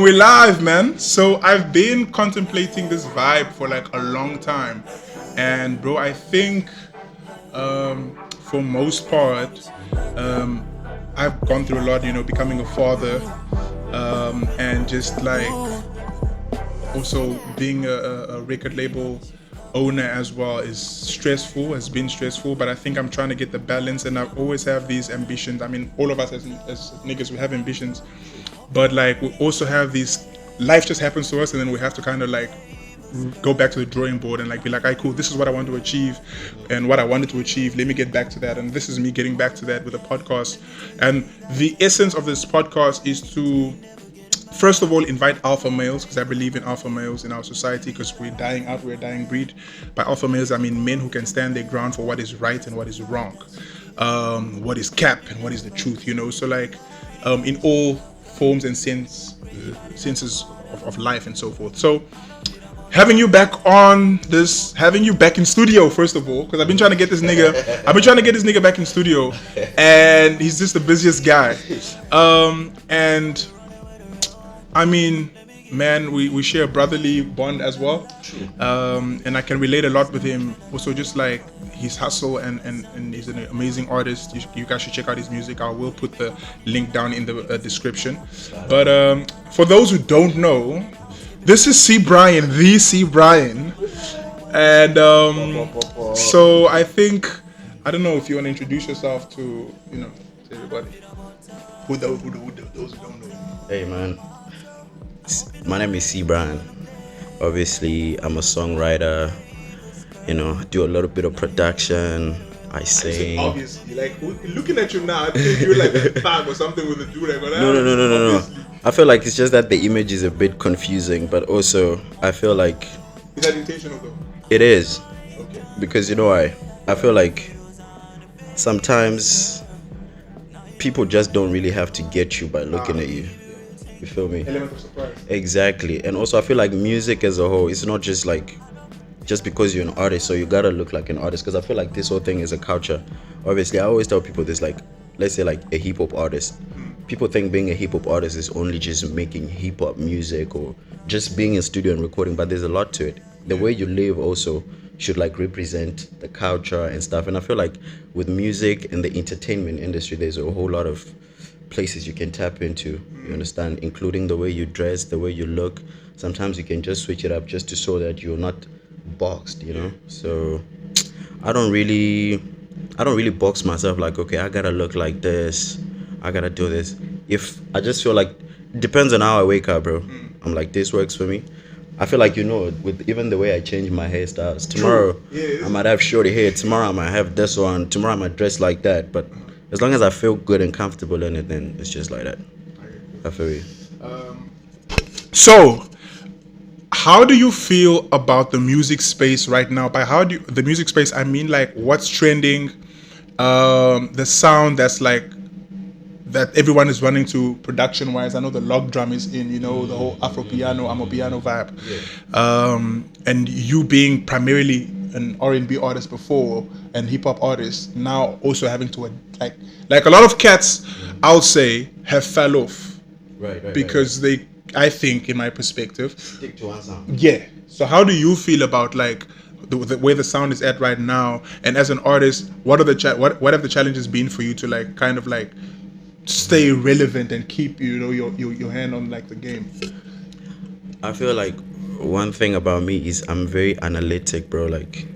We're live, man. So I've been contemplating this vibe for like a long time, and bro, I think for most part, um, I've gone through a lot. Becoming a father, and just like also being a record label owner as well is stressful, has been stressful, but I think I'm trying to get the balance, and I always have these ambitions. I mean, all of us as niggas, we have ambitions, but like we also have these, life just happens to us, and then we have to kind of like go back to the drawing board and like be like, all right, cool, this is what I want to achieve and what I wanted to achieve, let me get back to that. And this is me getting back to that with a podcast. And the essence of this podcast is to first of all invite alpha males, because I believe in alpha males in our society, because we're dying out, we're a dying breed. By alpha males, I mean men who can stand their ground for what is right and what is wrong, what is cap and what is the truth, so like in all forms and senses of life and so forth. So having you back in studio, first of all, because I've been trying to get this nigga back in studio, and he's just the busiest guy. And I mean, man, we share a brotherly bond as well. And I can relate a lot with him. Also, just like his hustle, and he's an amazing artist. You guys should check out his music. I will put the link down in the description. But for those who don't know, this is Bryan, the Bryan. And so I think, I don't know if you want to introduce yourself to everybody. Those who don't know. Hey man, my name is Bryan. Obviously, I'm a songwriter. I do a little bit of production. I sing. Obviously, like looking at you now, I think you're like a fag or something with a durag. No. I feel like it's just that the image is a bit confusing, but also I feel like is that intentional though? It is. Okay. Because I feel like sometimes people just don't really have to get you by looking at you. You feel me? Element of surprise. Exactly. And also I feel like music as a whole, it's not just like just because you're an artist, so you gotta look like an artist. Because I feel like this whole thing is a culture. Obviously, I always tell people this, like, let's say like a hip hop artist. People think being a hip hop artist is only just making hip hop music or just being in studio and recording, but there's a lot to it. The way you live also should like represent the culture and stuff. And I feel like with music and the entertainment industry, there's a whole lot of places you can tap into, you understand, including the way you dress, the way you look. Sometimes you can just switch it up just to show that you're not boxed, So I don't really box myself like, okay, I gotta look like this, I gotta do this. If I just feel like, depends on how I wake up, bro. I'm like, this works for me. I feel like, with even the way I change my hairstyles, tomorrow I might have shorty hair, tomorrow I might have this one, tomorrow I might dress like that, but as long as I feel good and comfortable in it, then it's just like that. I feel you. So, how do you feel about the music space right now? By the music space, I mean like what's trending, the sound that's like that everyone is running to production wise. I know the log drum is in, the whole Afro piano, Amo piano vibe. And you being primarily an R&B artist before and hip hop artist, now also having to like a lot of cats, I'll say, have fell off. Right. Because they, I think, in my perspective, Stick to one sound. Yeah. So how do you feel about like the where the sound is at right now? And as an artist, what have the challenges been for you to like kind of like stay relevant and keep your hand on like the game? I feel like one thing about me is I'm very analytic, bro. Like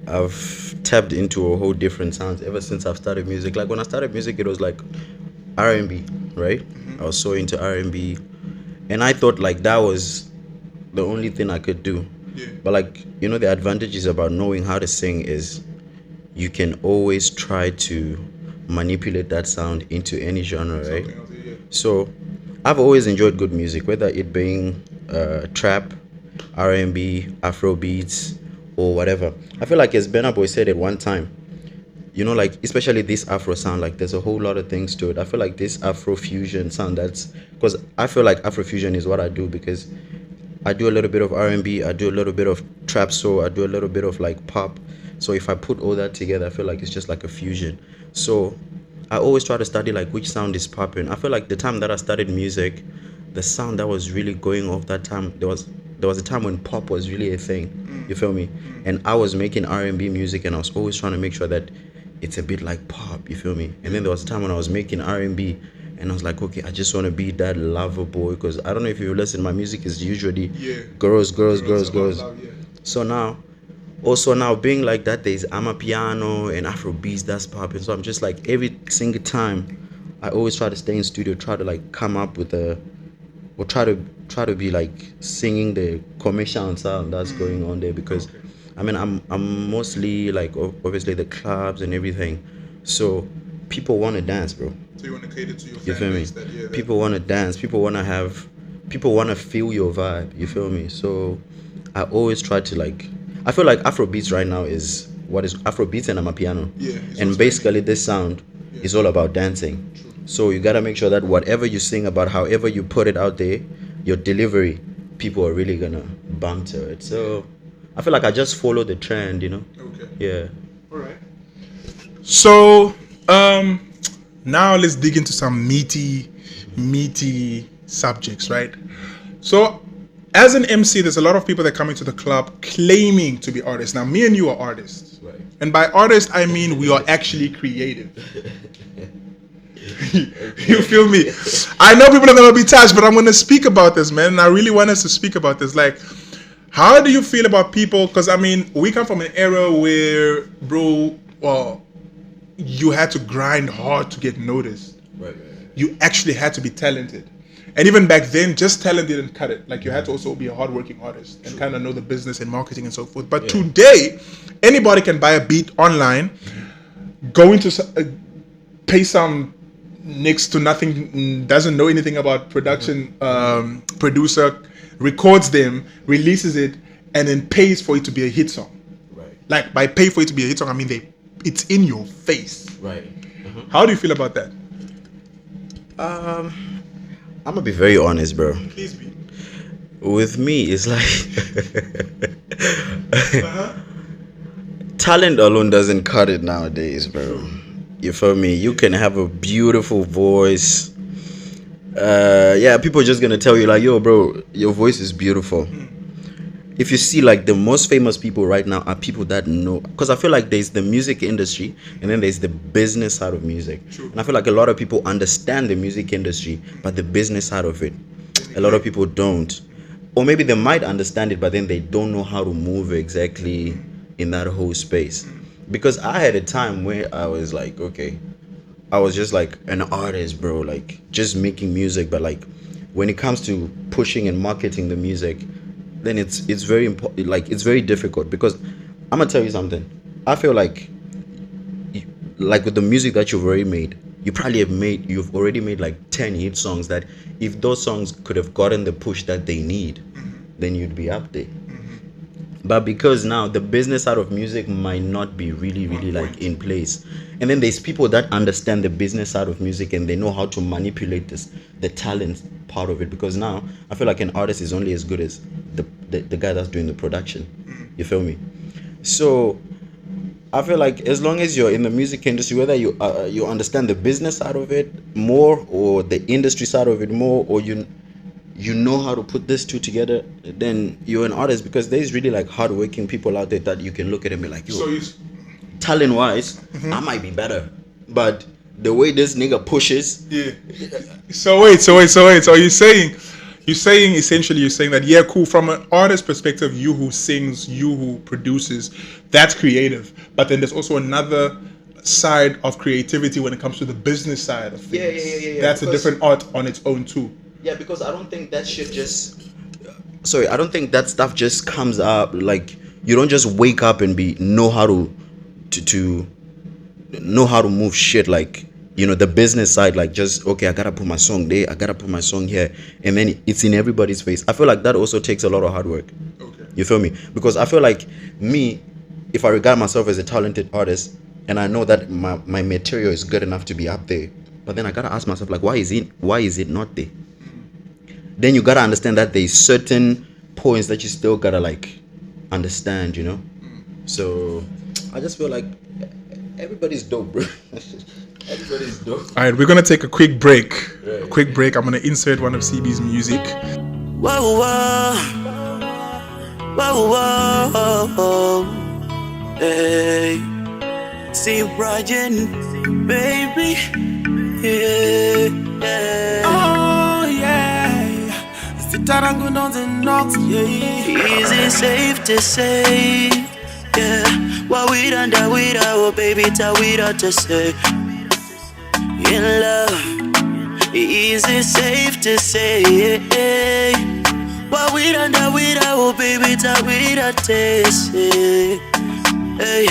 I've tapped into a whole different sounds ever since I've started music. Like when I started music, it was like R&B, right? I was so into R&B, and I thought like that was the only thing I could do. But like, the advantages about knowing how to sing is you can always try to manipulate that sound into any genre, right? So I've always enjoyed good music, whether it being trap, R&B, Afro beats, or whatever. I feel like as Burna Boy said at one time, like especially this Afro sound, like there's a whole lot of things to it. I feel like this Afro fusion sound, because I feel like Afro fusion is what I do, because I do a little bit of R&B, I do a little bit of trap soul, I do a little bit of like pop. So if I put all that together, I feel like it's just like a fusion. So I always try to study like which sound is popping. I feel like the time that I started music, the sound that was really going off that time. There was a time when pop was really a thing. You feel me? And I was making R&B music, and I was always trying to make sure that it's a bit like pop. You feel me? And then there was a time when I was making R&B, and I was like, okay, I just want to be that lover boy, because I don't know if you listen, my music is usually girls, girls, girls, girls. So now, also now being like that, there's Amapiano and Afro beats that's popping. So I'm just like, every single time I always try to stay in studio, try to like come up with a, or try to be like singing the commercial sound that's going on there, because I mean I'm mostly like obviously the clubs and everything, so people want to dance, bro. So you want to cater to your You fan feel me? base. That People want to dance. People want to have. People want to feel your vibe. You feel me? So I always try to like. I feel like Afrobeats right now is what is Afrobeats and Amapiano. Yeah, it's And what's basically this sound is all about dancing. So you gotta make sure that whatever you sing about, however you put it out there, your delivery, people are really gonna bump to it. So I feel like I just follow the trend, you know? Okay. Yeah. All right. So, now let's dig into some meaty subjects, right? So, as an MC, there's a lot of people that come into the club claiming to be artists. Now, me and you are artists. Right. And by artist, I mean we are actually creative. You feel me? I know people are going to be touched, but I'm going to speak about this, man. And I really want us to speak about this. Like, how do you feel about people? Because, I mean, we come from an era where, bro, well, you had to grind hard to get noticed. Right. You actually had to be talented. And even back then, just talent didn't cut it. Like, you had to also be a hardworking artist and kind of know the business and marketing and so forth. But today, anybody can buy a beat online, go into pay some next to nothing, doesn't know anything about production, producer, records them, releases it, and then pays for it to be a hit song. Right. Like, by pay for it to be a hit song, I mean it's in your face. Right. How do you feel about that? I'm gonna be very honest, bro. Please be. With me, it's like talent alone doesn't cut it nowadays, bro. You feel me? You can have a beautiful voice. People are just gonna tell you like, yo, bro, your voice is beautiful. If you see, like, the most famous people right now are people that know, because I feel like there's the music industry and then there's the business side of music. And I feel like a lot of people understand the music industry, but the business side of it, a lot of people don't. Or maybe they might understand it, but then they don't know how to move exactly in that whole space. Because I had a time where I was like, okay, I was just like an artist, bro, like just making music, but like when it comes to pushing and marketing the music, then it's very important. Like, it's very difficult, because I'm gonna tell you something. I feel like with the music that you've already made, you've already made like 10 hit songs that if those songs could have gotten the push that they need, then you'd be up there. But because now the business side of music might not be really like in place, and then there's people that understand the business side of music and they know how to manipulate the talent part of it. Because now I feel like an artist is only as good as the guy that's doing the production. You feel me? So I feel like as long as you're in the music industry, whether you understand the business side of it more or the industry side of it more, or you know how to put these two together, then you're an artist. Because there's really like hardworking people out there that you can look at and be like, yo, So talent wise, I might be better, but the way this nigga pushes, yeah. So wait. So you're saying essentially that, yeah, cool, from an artist perspective, you who sings, you who produces, that's creative. But then there's also another side of creativity when it comes to the business side of things. Yeah, That's a different art on its own too. yeah, because I don't think that shit I don't think that stuff just comes up. Like, you don't just wake up and know how to know how to move shit, like, you know, the business side, like, just, okay, I gotta put my song there, I gotta put my song here, and then it's in everybody's face. I feel like that also takes a lot of hard work. Okay. You feel me? Because I feel like me, if I regard myself as a talented artist and I know that my material is good enough to be up there, but then I gotta ask myself, like, why is it not there? Then you gotta understand that there's certain points that you still gotta like understand, you know. So I just feel like everybody's dope, bro. what is dope. All right, we're gonna take a quick break. Right. A quick break. I'm gonna insert one of CB's music. Whoa, whoa, whoa, whoa, hey, see Bryan, baby, yeah. Oh yeah, sitarangu donze knocks, yeah. Is it safe to say, yeah? What we done, oh baby, we done to say, in love. Is it safe to say, yeah? What we done, oh baby, we done to say, hey.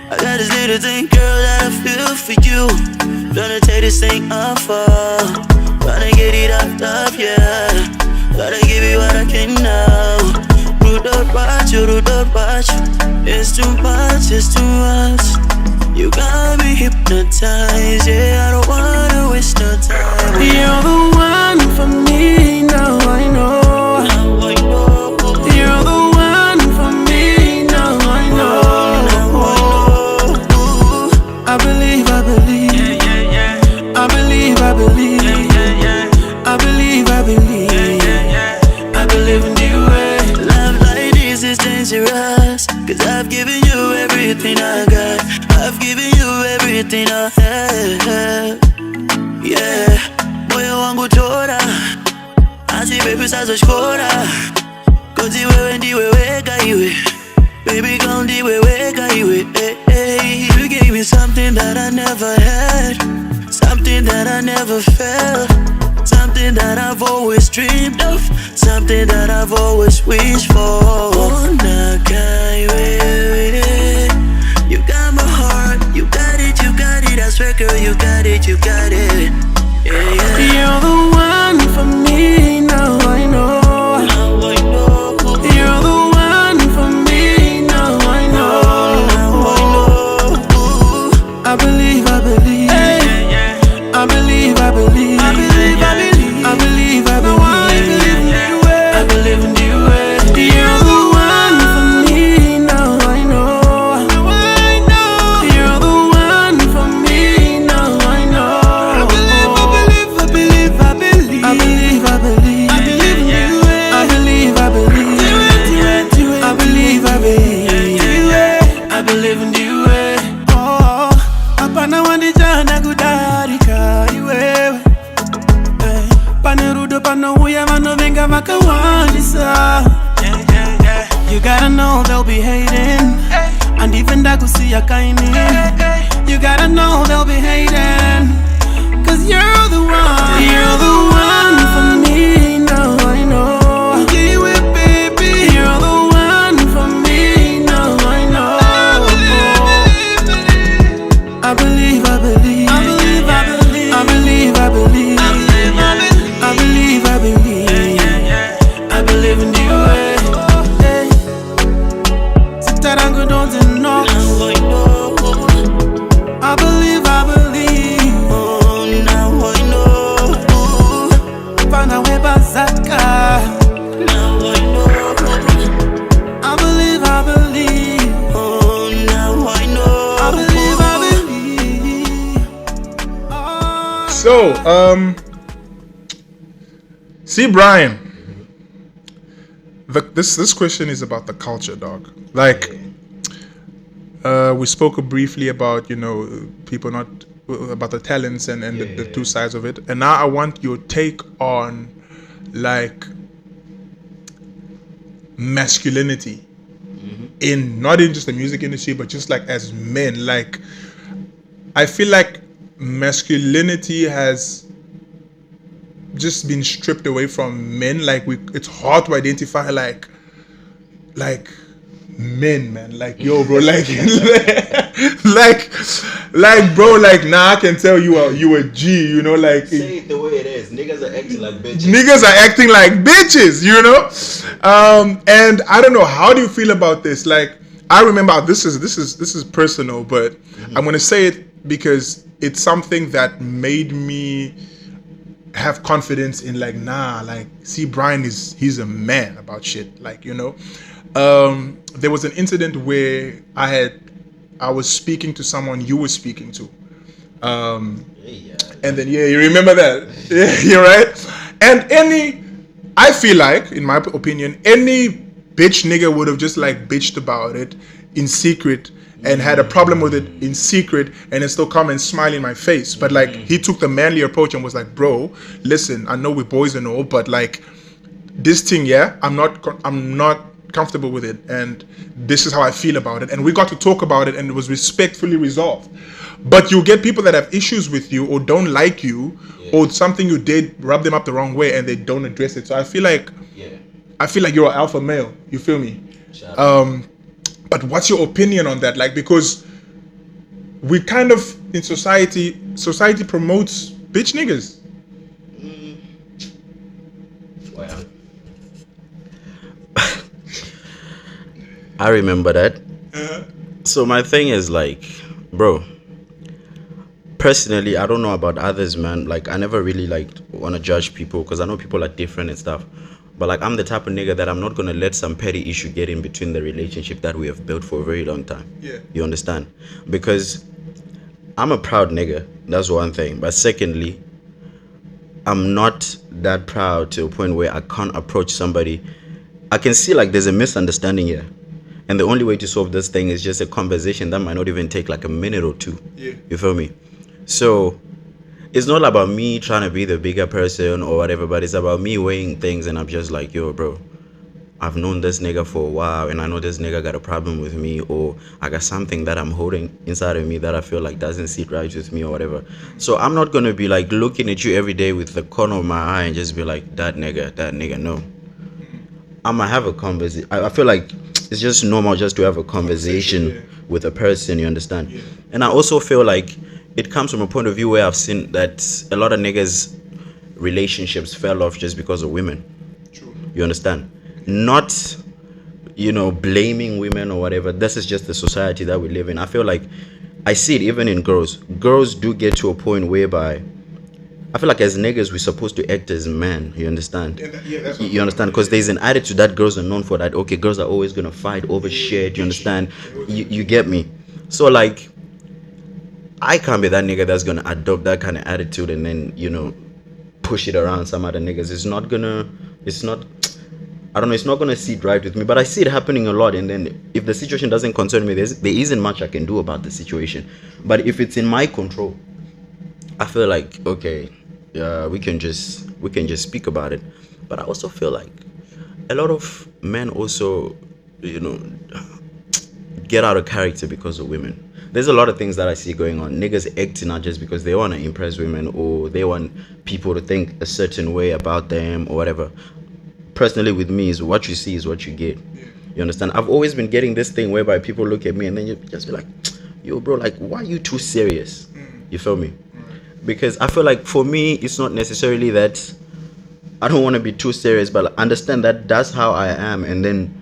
I got this little thing, girl, that I feel for you. Gonna take this thing off, gonna get it up, yeah. Gotta give you what I can now. Rude or watch you. It's too much, it's too much. You got me hypnotized, yeah, I don't wanna waste no time. You're the one for me, now I know. Now I know. You're the one for me, now I know. Now I know. I believe. Yeah, yeah, yeah. I believe. Yeah, yeah, yeah. I believe. Yeah, yeah, yeah. I believe in you, Love like this is dangerous, 'cause I've given you everything I got. I've given you everything I have, yeah. Moyo wangu chora, asi baby sasa shkora. Kozi wewe ndiwe weka iwe, baby girl ndiwe weka iwe, hey, hey. You gave me something that I never had, something that I never felt, something that I've always dreamed of, something that I've always wished for. Oh, you got my heart, you got it, I swear girl, you got it, yeah, yeah. You're the one for me, now I know. Now I know. You're the one for me, now I know. Now I know. I believe. Hey. Yeah, yeah. I believe. I believe in you, You're the one for me, now I know. You're the one for me, now I know. I believe. I believe in you, I believe in you, I believe in you, oh, apana wandijana kudarika iwewe. Panerudo panouya vanovenga vakawandisa. You gotta know they'll be hating, and even dakusiya kaini. You gotta know they'll be hating, 'cause you're the one for me, now I know. Baby, you're the one for me, now I know. I believe. I believe in you, hey. Sitarangu don't know. I believe. Oh, now I know. Pana weba zaka. Now I know. I believe. Oh, now I know. I believe. Oh. So, see, Bryan. This question is about the culture, dog. Like, we spoke briefly about, people not about the talents and the two sides of it, and now I want your take on like masculinity in not in just the music industry, but just like as men. Like, I feel like masculinity has just been stripped away from men. Like, it's hard to identify like men, man. Like, yo, bro, like bro, like, nah, I can tell you a G, like, say it the way it is. Niggas are acting like bitches. And I don't know, how do you feel about this? Like, I remember, this is personal, but I'm gonna say it because it's something that made me have confidence in, like, nah, like, see, Bryan he's a man about shit, like, there was an incident where I was speaking to someone you were speaking to, And then you remember that. Yeah, you're right. And I feel like, in my opinion, any bitch nigga would have just like bitched about it in secret and had a problem with it in secret and then still come and smile in my face. But like he took the manly approach and was like, bro, listen, I know we're boys and all, but like this thing, I'm not comfortable with it, and this is how I feel about it. And we got to talk about it, and it was respectfully resolved. But you get people that have issues with you or don't like you, or something you did rub them up the wrong way, and they don't address it. So I feel like you're an alpha male. You feel me? But what's your opinion on that? Like, because we kind of in society promotes bitch niggas. Wow. I remember that. So my thing is like, bro, personally, I don't know about others, man. Like, I never really like want to judge people because I know people are different and stuff. But like, I'm the type of nigga that I'm not gonna let some petty issue get in between the relationship that we have built for a very long time. Yeah. You understand? Because I'm a proud nigga. That's one thing. But secondly, I'm not that proud to a point where I can't approach somebody. I can see like there's a misunderstanding here. And the only way to solve this thing is just a conversation that might not even take like a minute or two. Yeah. You feel me? So it's not about me trying to be the bigger person or whatever, but it's about me weighing things, and I'm just like, yo, bro, I've known this nigga for a while, and I know this nigga got a problem with me, or I got something that I'm holding inside of me that I feel like doesn't sit right with me or whatever. So I'm not gonna be like looking at you every day with the corner of my eye and just be like, that nigga, no. I'm gonna have a conversation. I feel like it's just normal just to have a conversation with a person, you understand? Yeah. And I also feel like it comes from a point of view where I've seen that a lot of niggas' relationships fell off just because of women. True. You understand? Not, blaming women or whatever. This is just the society that we live in. I feel like I see it even in girls. Girls do get to a point whereby I feel like as niggas we're supposed to act as men. You understand? That's you understand? Because there's an attitude that girls are known for, that okay, girls are always gonna fight over shit. You understand? You get me? So like, I can't be that nigga that's gonna adopt that kind of attitude and then push it around some other niggas. It's not gonna sit right with me. But I see it happening a lot, and then if the situation doesn't concern me, there isn't much I can do about the situation. But if it's in my control, I feel like okay, we can just speak about it. But I also feel like a lot of men also get out of character because of women. There's a lot of things that I see going on. Niggas acting out just because they want to impress women, or they want people to think a certain way about them or whatever. Personally, with me, is what you see is what you get. You understand? I've always been getting this thing whereby people look at me and then you just be like, yo, bro, like, why are you too serious? You feel me? Because I feel like for me, it's not necessarily that I don't want to be too serious, but understand that that's how I am. And then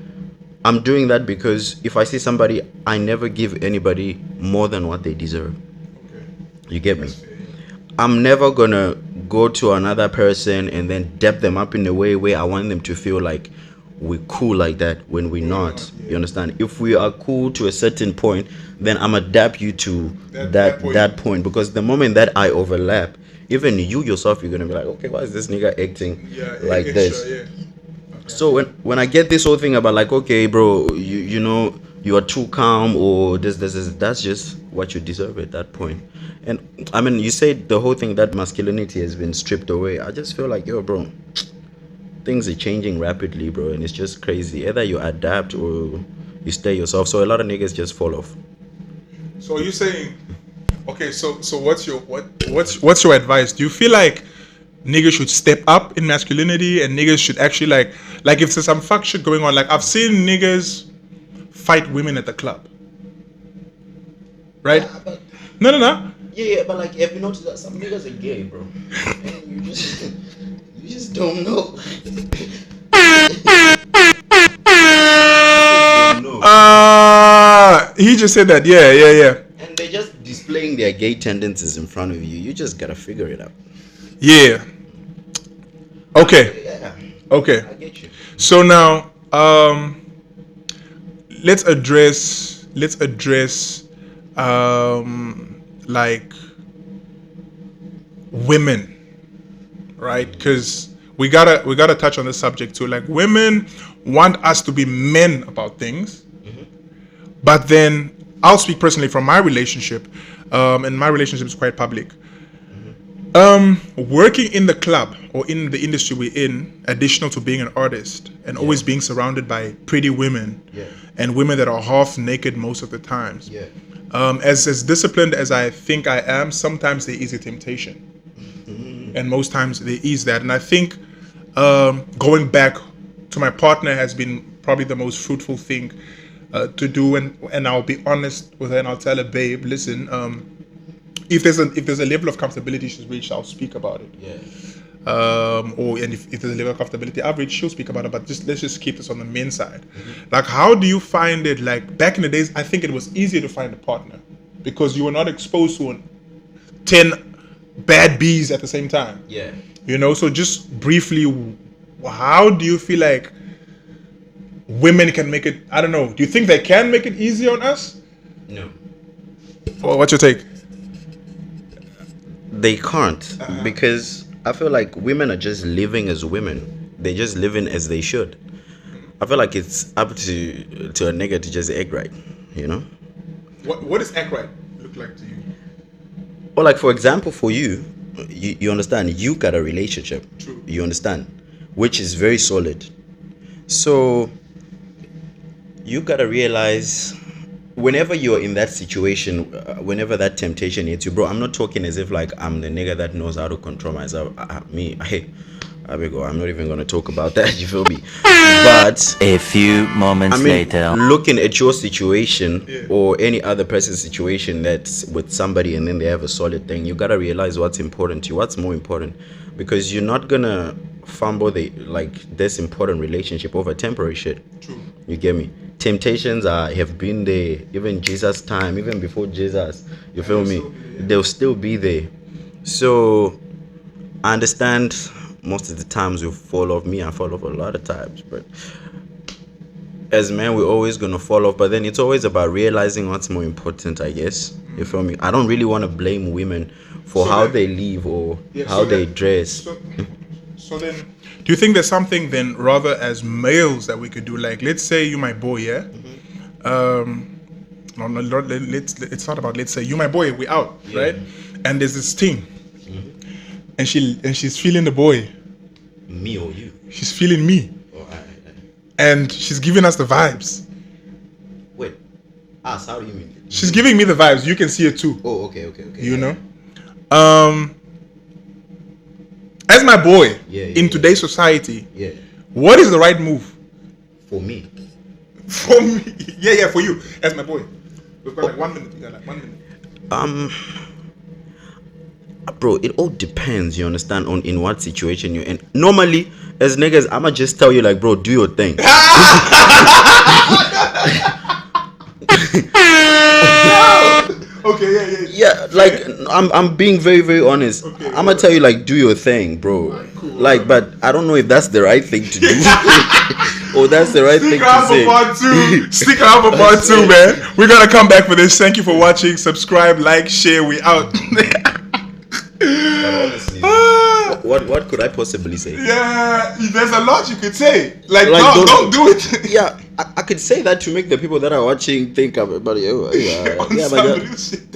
I'm doing that because if I see somebody, I never give anybody more than what they deserve. Okay. You get me? I'm never gonna go to another person and then dap them up in a way where I want them to feel like we're cool like that when we're not. You understand? If we are cool to a certain point, then I'm gonna dap you to that point. Because the moment that I overlap, even you yourself, you're gonna be like, okay, why is this nigga acting like extra, this? Yeah. Okay. So when I get this whole thing about like, okay, bro, you are too calm or this, that's just what you deserve at that point. And I mean, you said the whole thing that masculinity has been stripped away. I just feel like, yo, bro, things are changing rapidly, bro, and it's just crazy. Either you adapt or you stay yourself. So a lot of niggas just fall off. So are you saying, okay, so what's your advice? Do you feel like niggas should step up in masculinity and niggas should actually like if there's some fuck shit going on? Like, I've seen niggas fight women at the club, right? Yeah, No. Yeah, but like, have you noticed that some niggas are gay, bro? And you just don't know. He just said that. Yeah. And they're just displaying their gay tendencies in front of you. You just gotta figure it out. Yeah. Okay. Yeah. Okay. I get you. So now, let's address like women, right? Because we gotta touch on this subject too. Like, women want us to be men about things, but then I'll speak personally from my relationship, and my relationship is quite public. Working in the club or in the industry we're in, additional to being an artist and always being surrounded by pretty women and women that are half naked most of the times. As disciplined as I think I am, sometimes there is a temptation, and most times there is that. And I think going back to my partner has been probably the most fruitful thing to do. And I'll be honest with her, and I'll tell her, babe, listen. If there's a level of comfortability she's reached, I'll speak about it. If there's a level of comfortability I've reached, she'll speak about it. But let's just keep this on the men's side. Like, how do you find it? Like, back in the days, I think it was easier to find a partner because you were not exposed to 10 bad bees at the same time. You know. So just briefly, how do you feel like women can make it? I don't know. Do you think they can make it easier on us? No. Well, what's your take? They can't, because I feel like women are just living as women. They're just living as they should. I feel like it's up to a nigga to just act right, you know? What does act right look like to you? Or like, for example, for you understand, you got a relationship. True. You understand, which is very solid. So you gotta realize, whenever you're in that situation, whenever that temptation hits you, bro, I'm not talking as if like I'm the nigga that knows how to control myself. I'm not even gonna talk about that. You feel me? But a few moments later, looking at your situation or any other person's situation that's with somebody, and then they have a solid thing, you gotta realize what's important to you, what's more important, because you're not gonna fumble this important relationship over temporary shit. True. You get me? Temptations have been there, even Jesus' time, even before Jesus. You feel me? They'll still be there. So I understand most of the times you fall off. Me, I fall off a lot of times, but as men, we're always gonna fall off. But then it's always about realizing what's more important, I guess. You feel me? I don't really want to blame women for how they live or how they dress. So then, do you think there's something then, rather as males, that we could do? Like, let's say you my boy, yeah? It's not about let's say you my boy, we out, right? And there's this thing, and she's feeling the boy. Me or you? She's feeling me. And she's giving us the vibes. Wait, how do you mean? She's giving me the vibes. You can see it too. Oh, okay. You know? As my boy, in today's society, what is the right move? For me? For me? Yeah, for you. As my boy. We've got like 1 minute. You got like 1 minute. Bro, it all depends, you understand, on in what situation you're in. Normally, as niggas, I'ma just tell you, like, bro, do your thing. Okay, yeah, like, I'm being very, very honest. Okay, I'ma tell you, like, do your thing, bro. Right, cool. Like, but I don't know if that's the right thing to do. Or that's the right thing to say. Stick around for part 2, man. We're gonna come back for this. Thank you for watching. Subscribe, like, share. We out. But honestly, what could I possibly say? Yeah, there's a lot you could say. Like don't do it. Yeah, I could say that to make the people that are watching think of it, but yeah, but